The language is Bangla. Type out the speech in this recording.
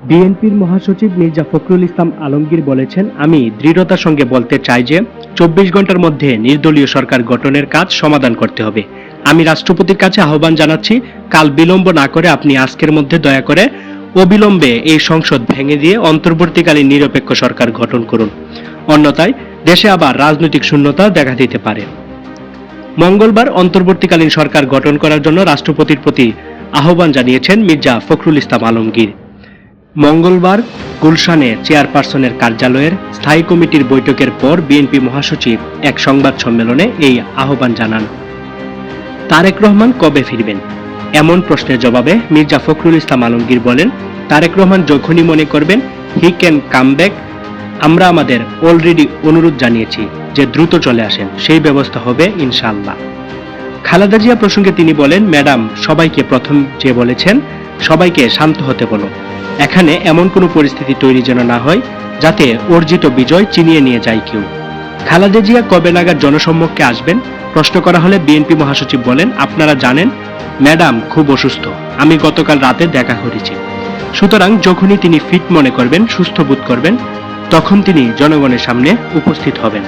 বিএনপির মহাসচিব মির্জা ফখরুল ইসলাম আলমগীর বলেছেন, আমি দৃঢ়তার সঙ্গে বলতে চাই যে 24 ঘন্টার মধ্যে নির্দলীয় সরকার গঠনের কাজ সমাধান করতে হবে। আমি রাষ্ট্রপতির কাছে আহ্বান জানাচ্ছি, কাল বিলম্ব না করে আপনি আজকের মধ্যে দয়া করে অবিলম্বে এই সংসদ ভেঙে দিয়ে অন্তর্বর্তীকালীন নিরপেক্ষ সরকার গঠন করুন। অন্যথায় দেশে আবার রাজনৈতিক শূন্যতা দেখা দিতে পারে। মঙ্গলবার অন্তর্বর্তীকালীন সরকার গঠন করার জন্য রাষ্ট্রপতির প্রতি আহ্বান জানিয়েছেন মির্জা ফখরুল ইসলাম আলমগীর। মঙ্গলবার গুলশানে চেয়ারপারসনের কার্যালয়ের স্থায়ী কমিটির বৈঠকের পর বিএনপি মহাসচিব এক সংবাদ সম্মেলনে এই আহ্বান জানান। তারেক রহমান কবে ফিরবেন? এমন প্রশ্নের জবাবে মির্জা ফখরুল ইসলাম আলমগীর বলেন, তারেক রহমান যখনই মনে করবেন হি ক্যান কাম ব্যাক, আমরা আমাদের অলরেডি অনুরোধ জানিয়েছি যে দ্রুত চলে আসেন, সেই ব্যবস্থা হবে ইনশাআল্লাহ। খালেদা জিয়া প্রসঙ্গে তিনি বলেন, ম্যাডাম সবাইকে প্রথম যে বলেছেন সবাইকে শান্ত হতে বলো। এখানে এমন কোনো পরিস্থিতি তৈরি যেন না হয় যাতে অর্জিত বিজয় চিনিয়ে নিয়ে যায় কেউ। খালেদা জিয়া কবে নাগাদ জনসম্মুখে আসবেন প্রশ্ন করা হলে বিএনপি মহাসচিব বলেন, আপনারা জানেন ম্যাডাম খুব অসুস্থ, আমি গতকাল রাতে দেখা করেছি, সুতরাং যখনই তিনি ফিট মনে করবেন, সুস্থ বোধ করবেন, তখন তিনি জনগণের সামনে উপস্থিত হবেন।